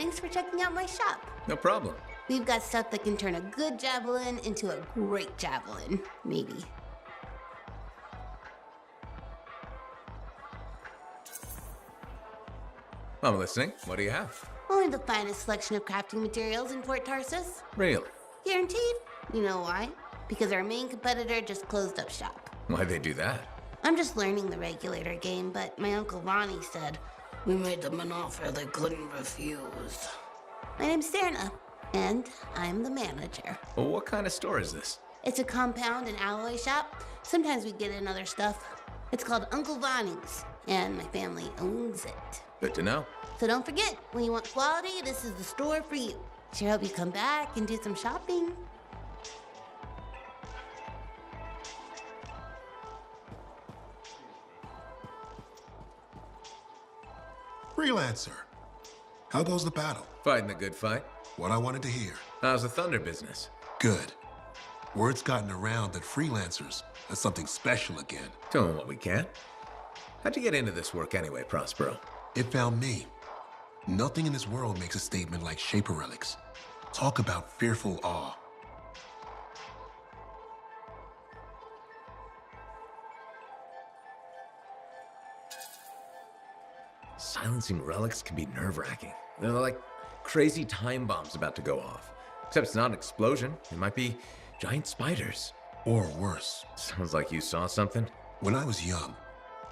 Thanks for checking out my shop. No problem. We've got stuff that can turn a good javelin into a great javelin, maybe. I'm listening. What do you have? Only the finest selection of crafting materials in Port Tarsus. Really? Guaranteed. You know why? Because our main competitor just closed up shop. Why'd they do that? I'm just learning the regulator game, but my Uncle Ronnie said, we made them an offer they couldn't refuse. My name's Serna, and I'm the manager. Well, what kind of store is this? It's a compound and alloy shop. Sometimes we get in other stuff. It's called Uncle Ronnie's, and my family owns it. Good to know. So don't forget, when you want quality, this is the store for you. Sure hope you come back and do some shopping. Freelancer. How goes the battle? Fighting the good fight. What I wanted to hear. How's the thunder business? Good. Word's gotten around that freelancers are something special again. Doing what we can. How'd you get into this work anyway, Prospero? It found me. Nothing in this world makes a statement like Shaper Relics. Talk about fearful awe. Silencing relics can be nerve-wracking. They're like crazy time bombs about to go off. Except it's not an explosion. It might be giant spiders. Or worse. Sounds like you saw something. When I was young,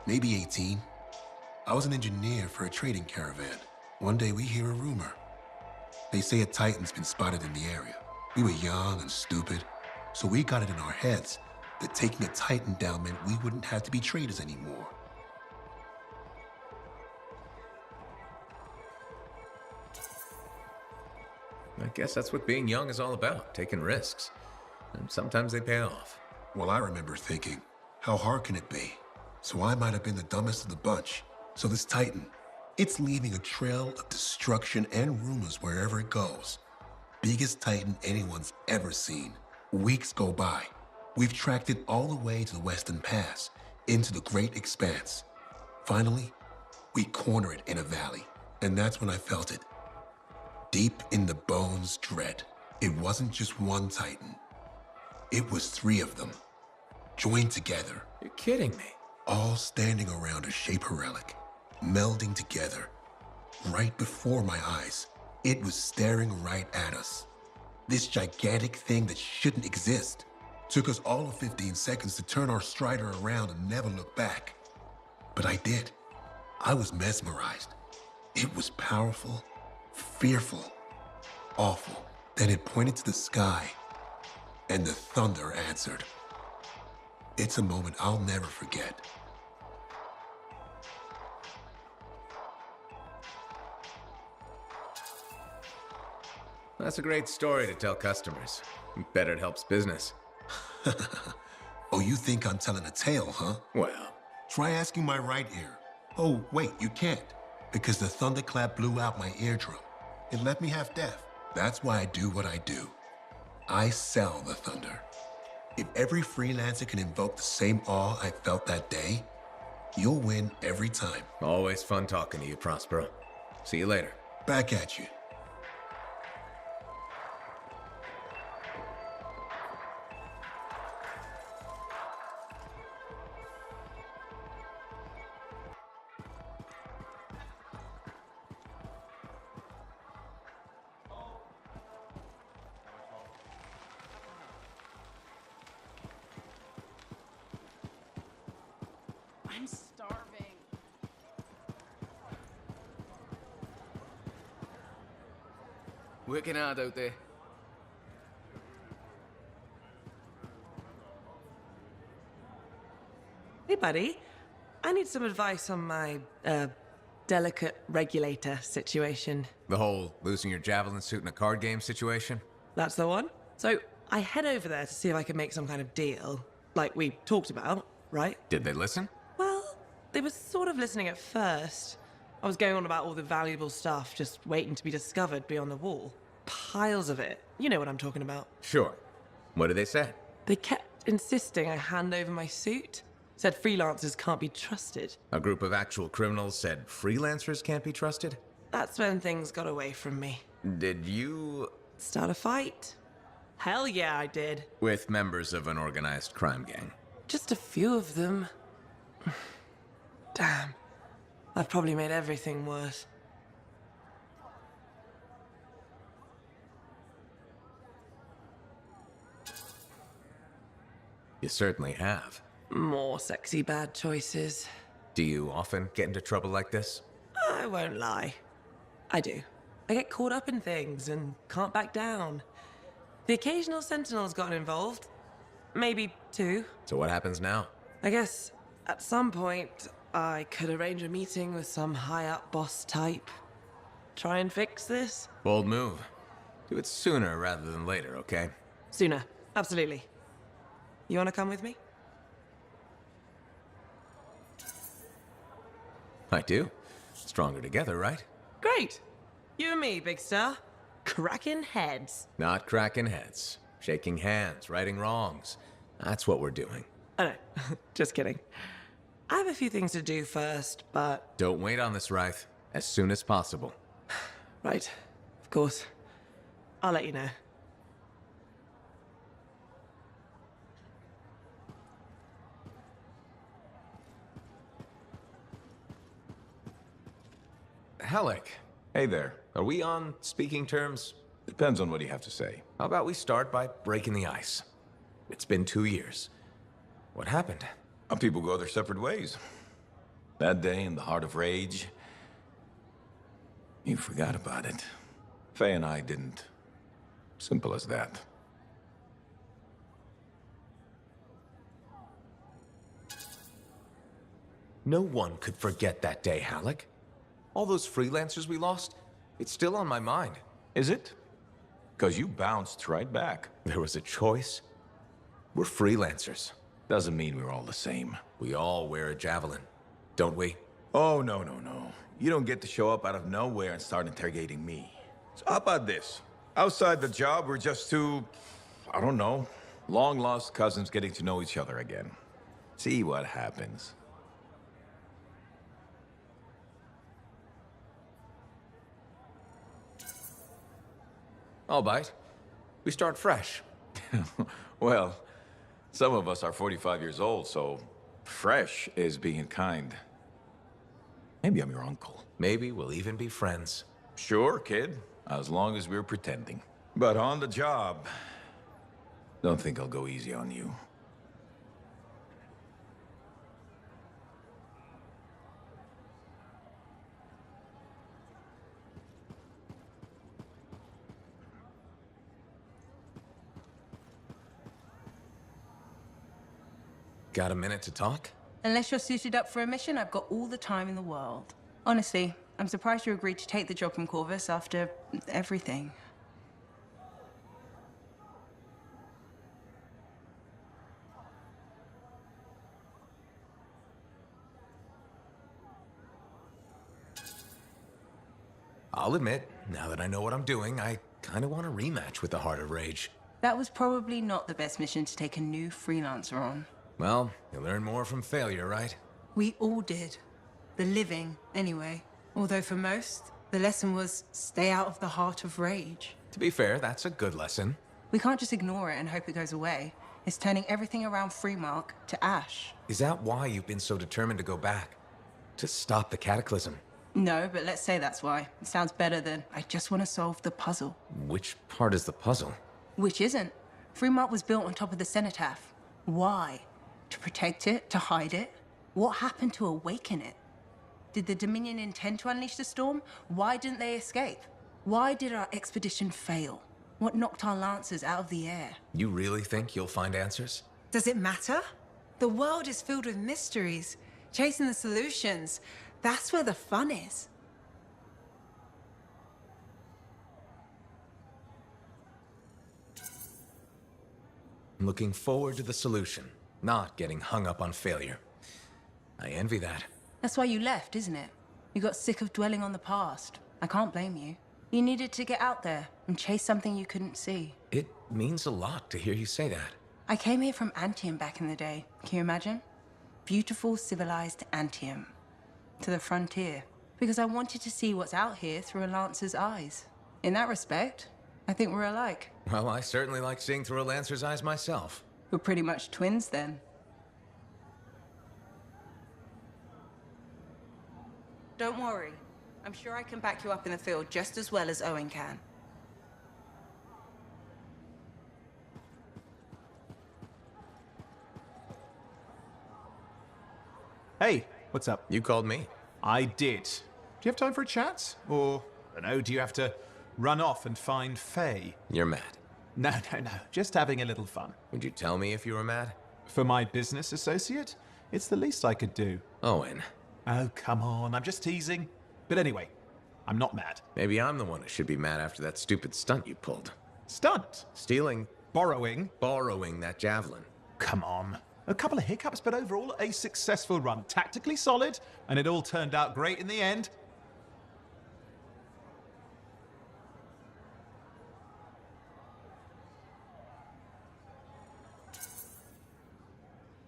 maybe 18, I was an engineer for a trading caravan. One day we hear a rumor. They say a Titan's been spotted in the area. We were young and stupid, so we got it in our heads that taking a Titan down meant we wouldn't have to be traders anymore. I guess that's what being young is all about, taking risks. And sometimes they pay off. Well, I remember thinking, how hard can it be? So I might have been the dumbest of the bunch. So this Titan, it's leaving a trail of destruction and rumors wherever it goes. Biggest Titan anyone's ever seen. Weeks go by. We've tracked it all the way to the Western Pass, into the Great Expanse. Finally, we corner it in a valley, and that's when I felt it. Deep in the bones dread. It wasn't just one Titan. It was 3 of them, joined together. You're kidding me. All standing around a Shaper relic, melding together. Right before my eyes, it was staring right at us. This gigantic thing that shouldn't exist. Took us all of 15 seconds to turn our Strider around and never look back. But I did. I was mesmerized. It was powerful, fearful, awful. Then it pointed to the sky, and the thunder answered. It's a moment I'll never forget. That's a great story to tell customers. Bet it helps business. Oh, you think I'm telling a tale, huh? Well, Try asking my right ear. Oh, wait, you can't, because the thunderclap blew out my eardrum. It left me half deaf. That's why I do what I do. I sell the thunder. If every freelancer can invoke the same awe I felt that day, you'll win every time. always fun talking to you, Prospero. See you later. Back at you. I'm starving. Working hard out there. Hey, buddy. I need some advice on my, delicate regulator situation. The whole losing your javelin suit in a card game situation? That's the one? So, I head over there to see if I can make some kind of deal, like we talked about, right? Did they listen? Well, they were sort of listening at first. I was going on about all the valuable stuff just waiting to be discovered beyond the wall. Piles of it. You know what I'm talking about. Sure. What did they say? They kept insisting I hand over my suit. Said freelancers can't be trusted. A group of actual criminals said freelancers can't be trusted? That's when things got away from me. Did you... Start a fight? Hell yeah, I did. with members of an organized crime gang? Just a few of them. Damn. I've probably made everything worse. You certainly have. More sexy bad choices. Do you often get into trouble like this? I won't lie. I do. I get caught up in things and can't back down. The occasional Sentinel's gotten involved. Maybe two. So what happens now? I guess at some point I could arrange a meeting with some high-up boss type. Try and fix this? Bold move. Do it sooner rather than later, okay? Sooner. Absolutely. You want to come with me? I do. Stronger together, right? Great. You and me, big star. Cracking heads. Not cracking heads. Shaking hands, righting wrongs. That's what we're doing. Oh no, just kidding. I have a few things to do first, but... Don't wait on this, Wraith. As soon as possible. Right, of course. I'll let you know. Halleck. Hey there. Are we on speaking terms? Depends on what you have to say. How about we start by breaking the ice? It's been 2 years. What happened? People go their separate ways. That day in the heart of rage, you forgot about it. Faye and I didn't. Simple as that. No one could forget that day, Halleck. All those freelancers we lost, it's still on my mind. Is it? Because you bounced right back. There was a choice. We're freelancers. Doesn't mean we're all the same. We all wear a javelin, don't we? Oh, no. You don't get to show up out of nowhere and start interrogating me. So how about this? Outside the job, we're just two, I don't know, long-lost cousins getting to know each other again. See what happens. I'll bite. We start fresh. Well, some of us are 45 years old, so fresh is being kind. Maybe I'm your uncle. Maybe we'll even be friends. Sure, kid, as long as we're pretending. But on the job, don't think I'll go easy on you. Got a minute to talk? Unless you're suited up for a mission, I've got all the time in the world. Honestly, I'm surprised you agreed to take the job from Corvus after everything. I'll admit, now that I know what I'm doing, I kind of want a rematch with the Heart of Rage. That was probably not the best mission to take a new freelancer on. Well, you learn more from failure, right? We all did. The living, anyway. Although for most, the lesson was stay out of the Heart of Rage. To be fair, that's a good lesson. We can't just ignore it and hope it goes away. It's turning everything around Freemark to ash. Is that why you've been so determined to go back? To stop the cataclysm? No, but let's say that's why. It sounds better than I just want to solve the puzzle. Which part is the puzzle? Which isn't. Freemark was built on top of the cenotaph. Why? To protect it? To hide it? What happened to awaken it? Did the Dominion intend to unleash the storm? Why didn't they escape? Why did our expedition fail? What knocked our lancers out of the air? You really think you'll find answers? Does it matter? The world is filled with mysteries. Chasing the solutions, that's where the fun is. I'm looking forward to the solution, not getting hung up on failure. I envy that. That's why you left, isn't it? You got sick of dwelling on the past. I can't blame you. You needed to get out there and chase something you couldn't see. It means a lot to hear you say that. I came here from Anthem back in the day. Can you imagine? Beautiful, civilized Anthem. To the frontier. Because I wanted to see what's out here through a Lancer's eyes. In that respect, I think we're alike. Well, I certainly like seeing through a Lancer's eyes myself. We're pretty much twins then. Don't worry. I'm sure I can back you up in the field just as well as Owen can. Hey, what's up? You called me. I did. Do you have time for a chat? Or, I don't know, do you have to run off and find Faye? You're mad. No. Just having a little fun. Would you tell me if you were mad? For my business associate? It's the least I could do. Owen. Oh, come on, I'm just teasing. But anyway, I'm not mad. Maybe I'm the one who should be mad after that stupid stunt you pulled. Stunt? Stealing. Borrowing? Borrowing that javelin. Come on. A couple of hiccups, but overall a successful run. Tactically solid, and it all turned out great in the end.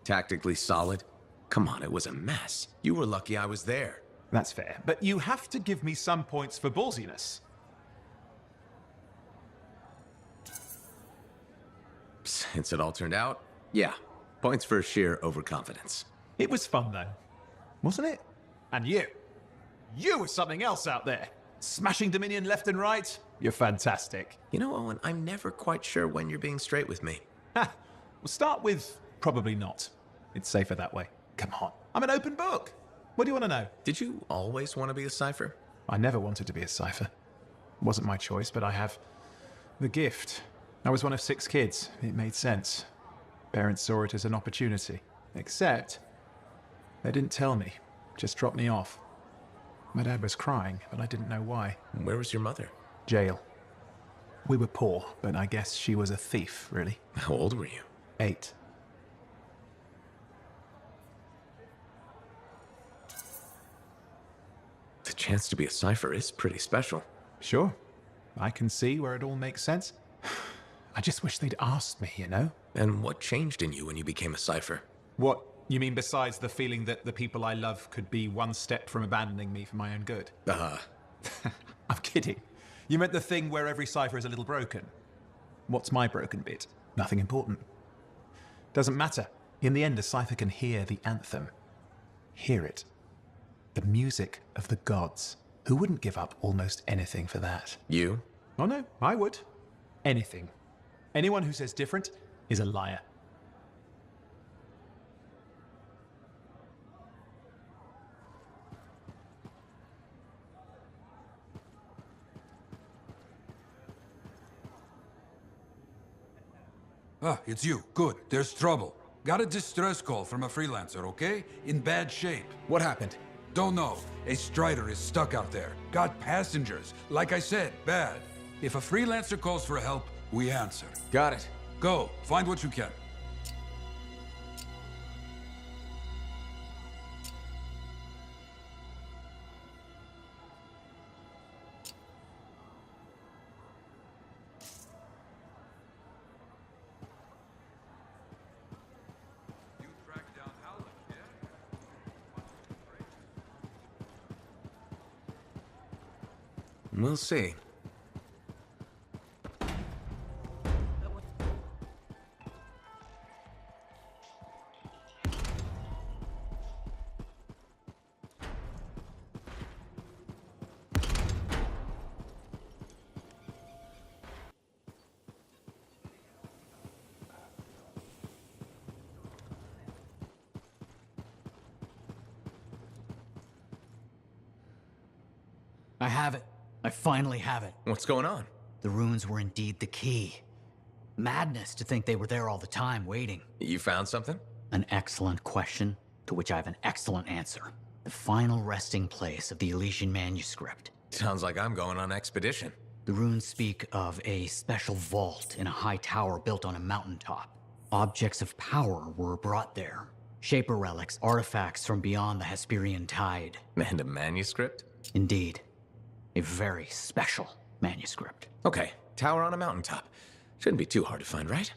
Tactically solid? Come on, it was a mess. You were lucky I was there. That's fair, but you have to give me some points for ballsiness. Since it all turned out, yeah. Points for sheer overconfidence. It was fun, though. Wasn't it? And you. You were something else out there. Smashing Dominion left and right. You're fantastic. You know, Owen, I'm never quite sure when you're being straight with me. Ha! We'll start with probably not. It's safer that way. Come on. I'm an open book. What do you want to know? Did you always want to be a cipher? I never wanted to be a cipher. It wasn't my choice, but I have the gift. I was one of 6 kids. It made sense. Parents saw it as an opportunity. Except, they didn't tell me. Just dropped me off. My dad was crying, but I didn't know why. Where was your mother? Jail. We were poor, but I guess she was a thief, really. How old were you? 8. The chance to be a cipher is pretty special. Sure. I can see where it all makes sense. I just wish they'd asked me, you know? And what changed in you when you became a cipher? What, you mean besides the feeling that the people I love could be one step from abandoning me for my own good? I'm kidding. You meant the thing where every cipher is a little broken. What's my broken bit? Nothing important. Doesn't matter. In the end, a cipher can hear the anthem. Hear it. The music of the gods. Who wouldn't give up almost anything for that? You? Oh no, I would. Anything. Anyone who says different is a liar. Ah, it's you. Good. There's trouble. Got a distress call from a freelancer, okay? In bad shape. What happened? Don't know. A Strider is stuck out there. Got passengers. Like I said, bad. If a freelancer calls for help, we answer. Got it. Go. Find what you can. We'll see. I have it. I finally have it. What's going on? The runes were indeed the key. Madness to think they were there all the time, waiting. You found something? An excellent question, to which I have an excellent answer. The final resting place of the Elysian manuscript. Sounds like I'm going on expedition. The runes speak of a special vault in a high tower built on a mountaintop. Objects of power were brought there. Shaper relics, artifacts from beyond the Hesperian tide. And a manuscript? Indeed. A very special manuscript. Okay, tower on a mountaintop. Shouldn't be too hard to find, right?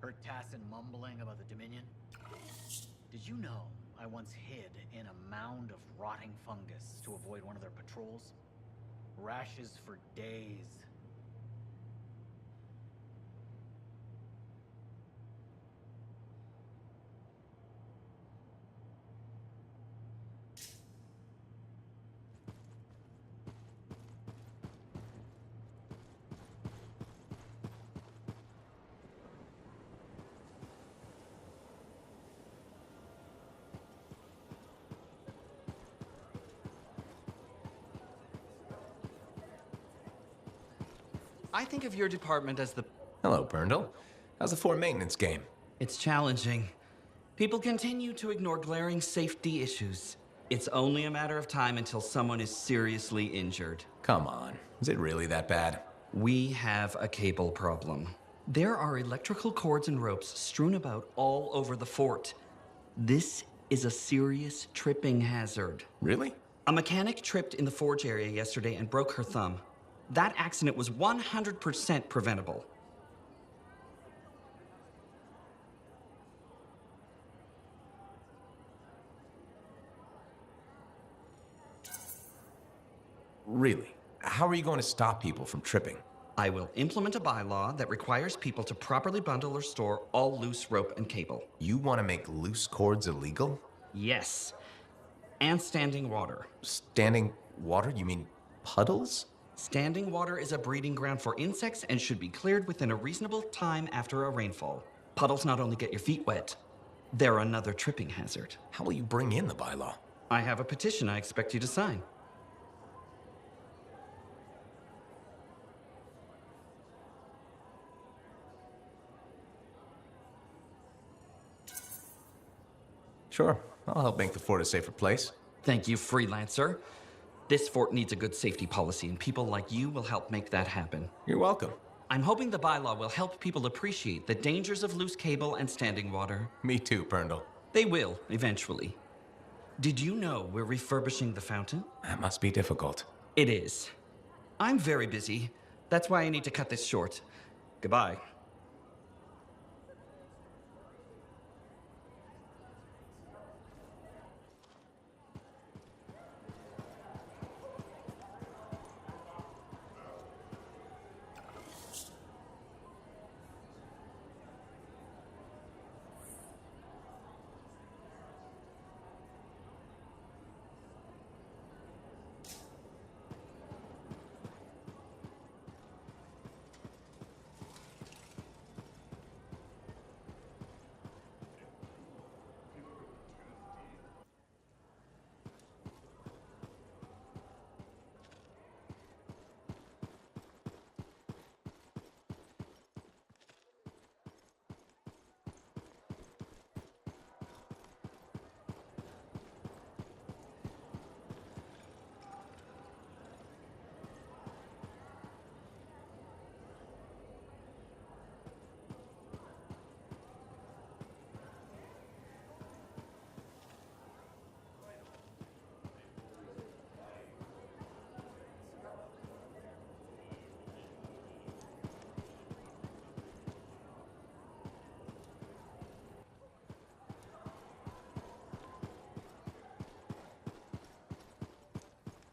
Heard Tassin mumbling about the Dominion? Did you know I once hid in a mound of rotting fungus to avoid one of their patrols? Rashes for days. I think of your department as the... Hello, Burndle. How's the fort maintenance game? It's challenging. People continue to ignore glaring safety issues. It's only a matter of time until someone is seriously injured. Come on. Is it really that bad? We have a cable problem. There are electrical cords and ropes strewn about all over the fort. This is a serious tripping hazard. Really? A mechanic tripped in the forge area yesterday and broke her thumb. That accident was 100% preventable. Really? How are you going to stop people from tripping? I will implement a bylaw that requires people to properly bundle or store all loose rope and cable. You want to make loose cords illegal? Yes. And standing water. Standing water? You mean puddles? Standing water is a breeding ground for insects and should be cleared within a reasonable time after a rainfall. Puddles not only get your feet wet, they're another tripping hazard. How will you bring in the bylaw? I have a petition I expect you to sign. Sure. I'll help make the fort a safer place. Thank you, freelancer. This fort needs a good safety policy, and people like you will help make that happen. You're welcome. I'm hoping the bylaw will help people appreciate the dangers of loose cable and standing water. Me too, Burndle. They will, eventually. Did you know we're refurbishing the fountain? That must be difficult. It is. I'm very busy. That's why I need to cut this short. Goodbye.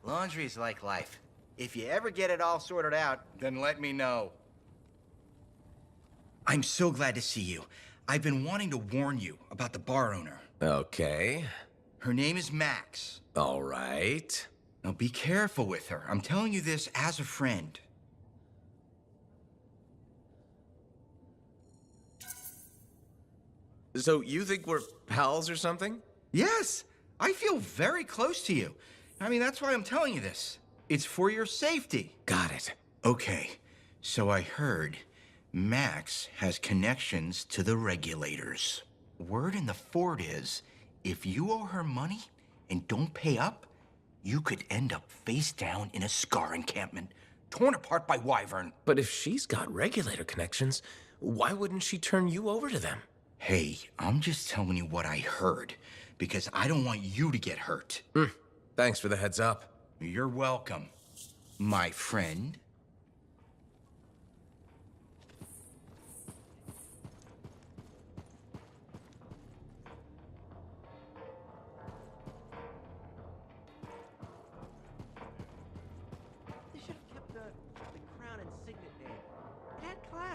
Laundry's like life. If you ever get it all sorted out, then let me know. I'm so glad to see you. I've been wanting to warn you about the bar owner. Okay. Her name is Max. All right. Now be careful with her. I'm telling you this as a friend. So you think we're pals or something? Yes, I feel very close to you. I mean, that's why I'm telling you this. It's for your safety. Got it. Okay, so I heard Max has connections to the regulators. Word in the fort is, if you owe her money and don't pay up, you could end up face down in a Scar encampment, torn apart by Wyvern. But if she's got regulator connections, why wouldn't she turn you over to them? Hey, I'm just telling you what I heard, because I don't want you to get hurt. Thanks for the heads up. You're welcome, my friend.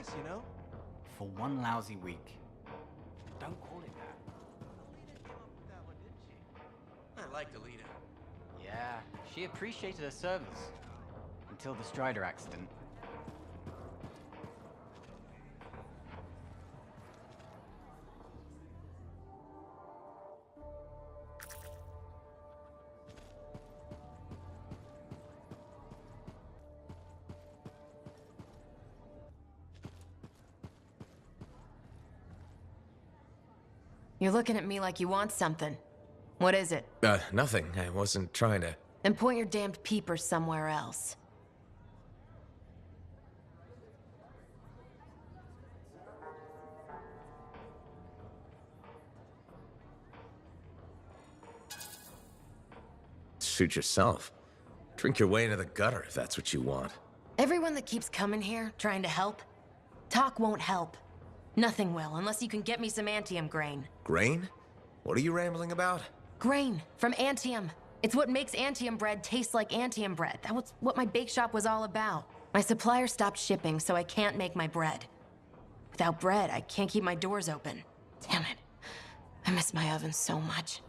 nice, you know? For one lousy week. Don't call it that. Alita came up with that one, didn't she? I liked Alita. Yeah, she appreciated her service. Until the Strider accident. You're looking at me like you want something. What is it? Nothing. I wasn't trying to... Then point your damned peepers somewhere else. Shoot yourself. Drink your way into the gutter if that's what you want. Everyone that keeps coming here, trying to help, talk won't help. Nothing will, unless you can get me some Anthem grain. Grain? What are you rambling about? Grain, from Anthem. It's what makes Anthem bread taste like Anthem bread. That was what my bake shop was all about. My supplier stopped shipping, so I can't make my bread. Without bread, I can't keep my doors open. Damn it. I miss my oven so much.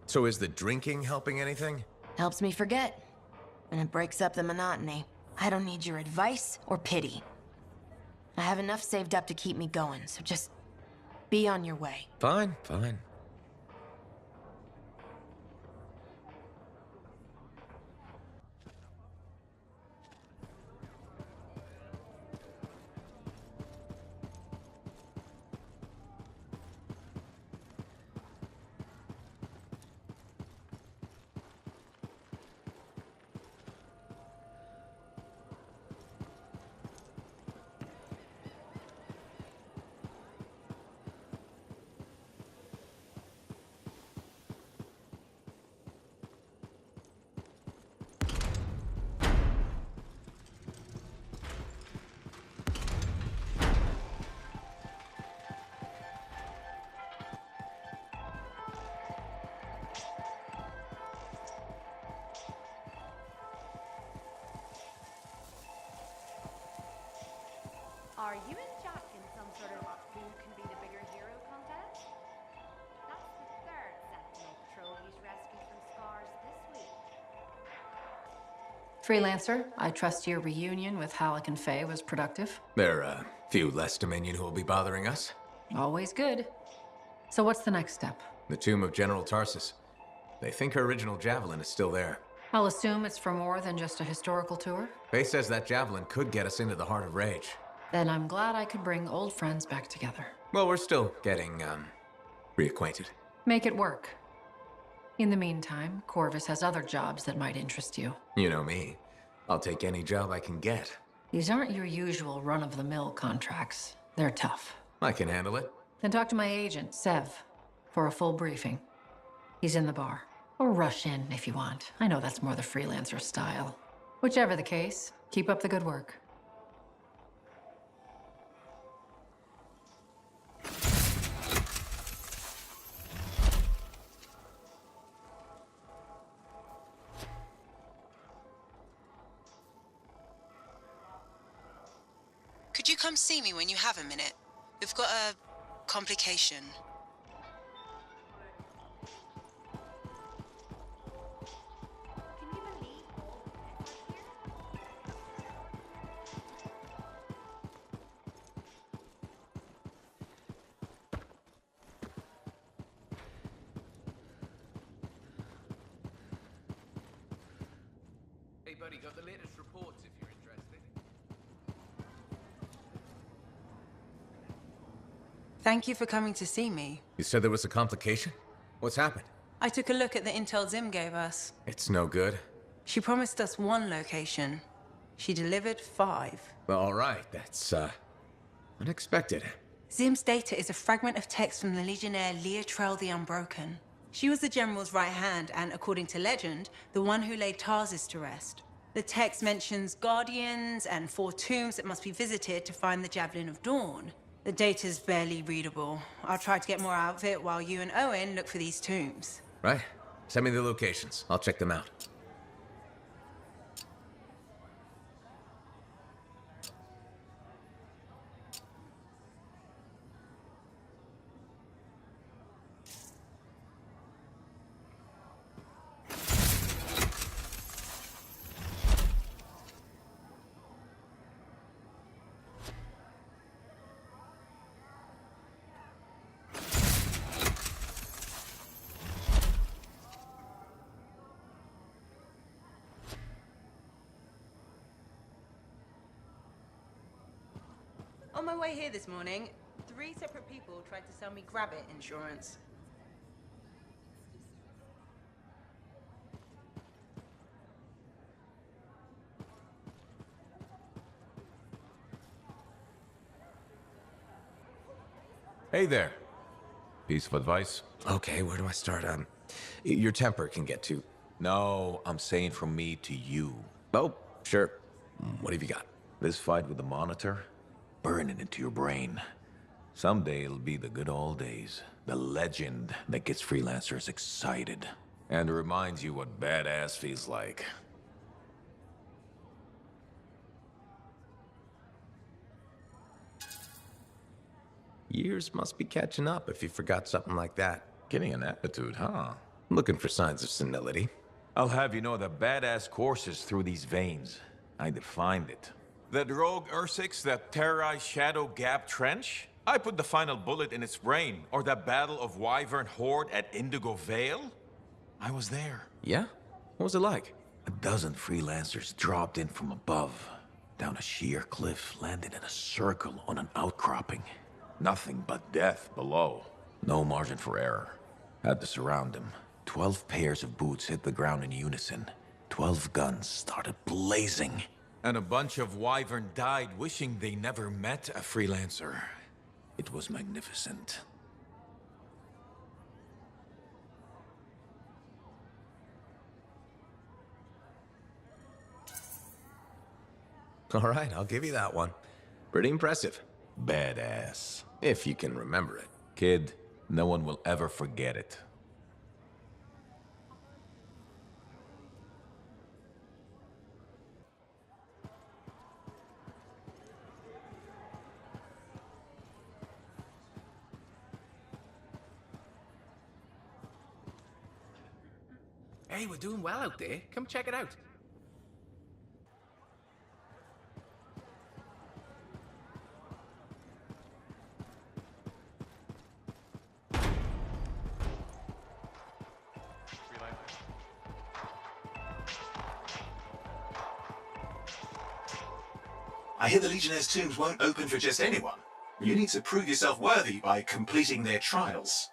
So is the drinking helping anything? Helps me forget. And it breaks up the monotony. I don't need your advice or pity. I have enough saved up to keep me going, so just be on your way. Fine, fine. Are you and Jack in some sort of who can be the bigger hero contest? That's the third Sentinel patrol he's rescued from scars this week. Freelancer, I trust your reunion with Halleck and Faye was productive. There are a few less Dominion who will be bothering us. Always good. So what's the next step? The tomb of General Tarsus. They think her original javelin is still there. I'll assume it's for more than just a historical tour. Faye says that javelin could get us into the heart of Rage. Then I'm glad I could bring old friends back together. Well, we're still getting, reacquainted. Make it work. In the meantime, Corvus has other jobs that might interest you. You know me. I'll take any job I can get. These aren't your usual run-of-the-mill contracts. They're tough. I can handle it. Then talk to my agent, Sev, for a full briefing. He's in the bar. Or rush in if you want. I know that's more the freelancer style. Whichever the case, keep up the good work. Could you come see me when you have a minute? We've got a complication. Hey buddy, got the latest reports if you're interested. Thank you for coming to see me. You said there was a complication? What's happened? I took a look at the intel Zim gave us. It's no good. She promised us 1 location. She delivered 5. Well, all right, that's, unexpected. Zim's data is a fragment of text from the Legionnaire Leotrel the Unbroken. She was the General's right hand and, according to legend, the one who laid Tarsus to rest. The text mentions guardians and 4 tombs that must be visited to find the Javelin of Dawn. The data's barely readable. I'll try to get more out of it while you and Owen look for these tombs. Right. Send me the locations. I'll check them out. On my way here this morning, 3 separate people tried to sell me Grab-It insurance. Hey there. Piece of advice? Okay, where do I start? Your temper can get too... No, I'm saying from me to you. Oh, sure. What have you got? This fight with the Monitor, burning into your brain. Someday it'll be the good old days. The legend that gets freelancers excited. And reminds you what badass feels like. Years must be catching up if you forgot something like that. Getting an attitude, huh? Looking for signs of senility. I'll have you know that badass courses through these veins. I defined it. That rogue Ursix that terrorized Shadow Gap Trench? I put the final bullet in its brain. Or that battle of Wyvern Horde at Indigo Vale? I was there. Yeah? What was it like? A dozen freelancers dropped in from above. Down a sheer cliff, landed in a circle on an outcropping. Nothing but death below. No margin for error. Had to surround him. 12 pairs of boots hit the ground in unison. 12 guns started blazing. And a bunch of Wyvern died wishing they never met a freelancer. It was magnificent. All right, I'll give you that one. Pretty impressive. Badass. If you can remember it. Kid, no one will ever forget it. Hey, we're doing well out there. Come check it out. I hear the Legionnaires' tombs won't open for just anyone. You need to prove yourself worthy by completing their trials.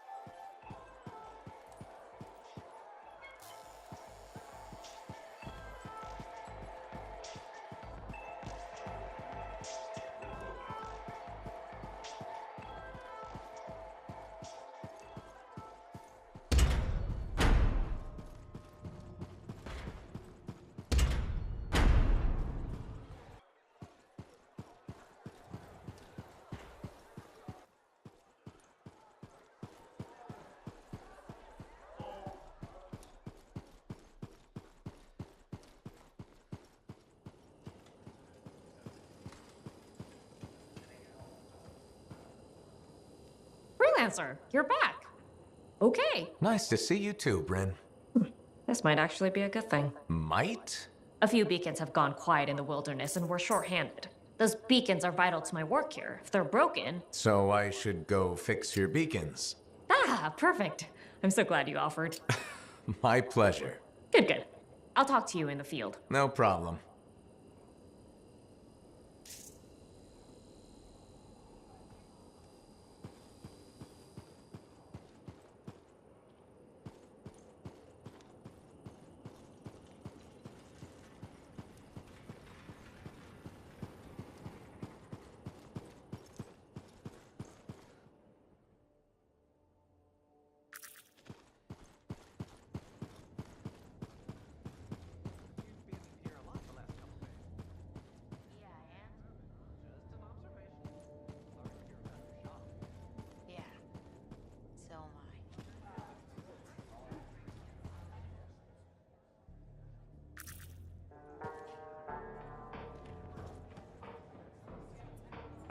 Freelancer, you're back. Okay. Nice to see you too, Bryn. This might actually be a good thing. Might? A few beacons have gone quiet in the wilderness and we're short-handed. Those beacons are vital to my work here. If they're broken... So I should go fix your beacons. Ah, perfect. I'm so glad you offered. My pleasure. Good, good. I'll talk to you in the field. No problem.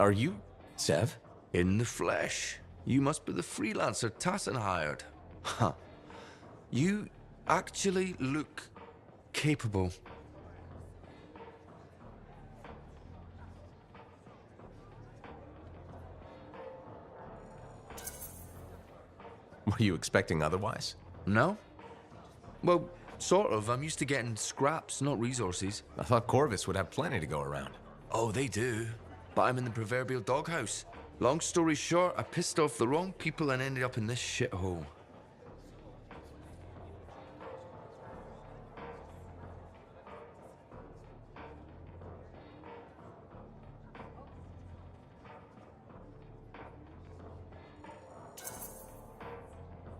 Are you Sev? In the flesh. You must be the freelancer Tassin hired. Huh. You actually look capable. Were you expecting otherwise? No? Well, sort of. I'm used to getting scraps, not resources. I thought Corvus would have plenty to go around. Oh, they do. But I'm in the proverbial doghouse. Long story short, I pissed off the wrong people and ended up in this shithole.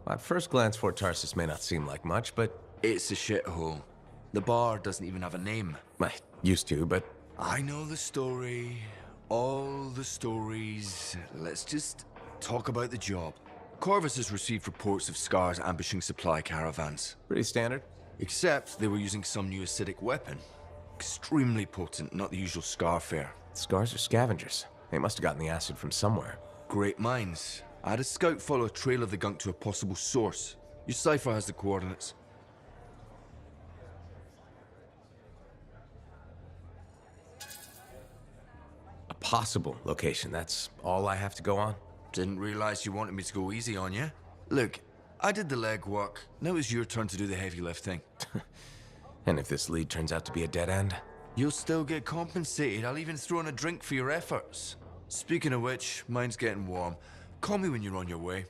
At first glance, Fort Tarsus may not seem like much, but... It's a shithole. The bar doesn't even have a name. I used to, but... I know the story. All the stories. Let's just talk about the job. Corvus has received reports of Scars ambushing supply caravans. Pretty standard. Except they were using some new acidic weapon. Extremely potent, not the usual Scar fare. Scars are scavengers. They must have gotten the acid from somewhere. Great minds. I had a scout follow a trail of the gunk to a possible source. Your cipher has the coordinates. A possible location, that's all I have to go on? Didn't realize you wanted me to go easy on you. Look, I did the legwork. Now it's your turn to do the heavy lifting. And if this lead turns out to be a dead end? You'll still get compensated. I'll even throw in a drink for your efforts. Speaking of which, mine's getting warm. Call me when you're on your way.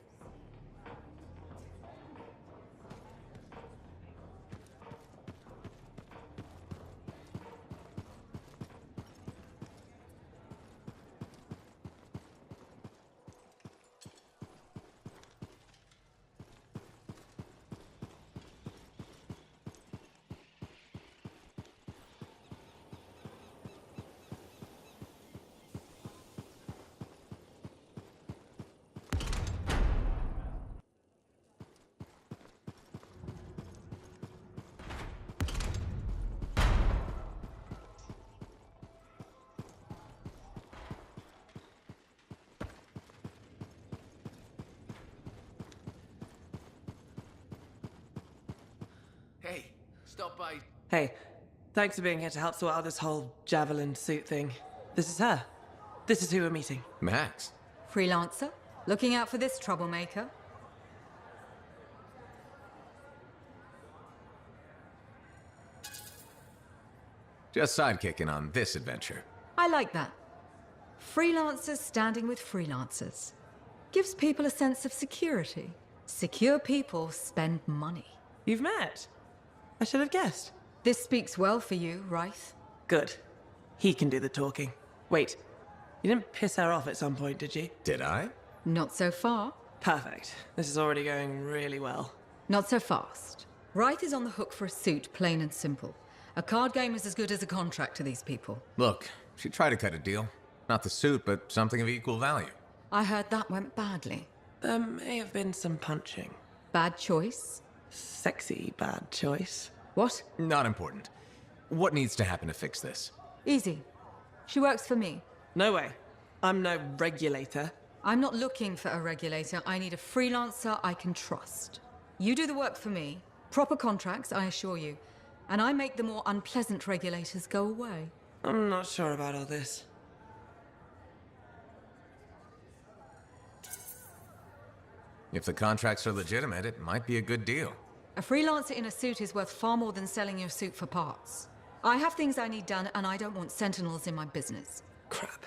Hey, stop by. Hey, thanks for being here to help sort out this whole javelin suit thing. This is her. This is who we're meeting. Max. Freelancer? Looking out for this troublemaker? Just sidekicking on this adventure. I like that. Freelancers standing with freelancers. Gives people a sense of security. Secure people spend money. You've met? I should have guessed. This speaks well for you, Rice. Good. He can do the talking. Wait, you didn't piss her off at some point, did you? Did I? Not so far. Perfect. This is already going really well. Not so fast. Wright is on the hook for a suit, plain and simple. A card game is as good as a contract to these people. Look, she tried to cut a deal. Not the suit, but something of equal value. I heard that went badly. There may have been some punching. Bad choice? Sexy bad choice. What? Not important. What needs to happen to fix this? Easy. She works for me. No way. I'm no regulator. I'm not looking for a regulator. I need a freelancer I can trust. You do the work for me. Proper contracts, I assure you. And I make the more unpleasant regulators go away. I'm not sure about all this. If the contracts are legitimate, it might be a good deal. A freelancer in a suit is worth far more than selling your suit for parts. I have things I need done, and I don't want sentinels in my business. Crap.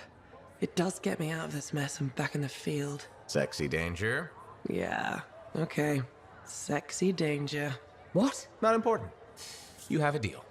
It does get me out of this mess and back in the field. Sexy danger? Yeah, okay. Sexy danger. What? Not important. You have a deal.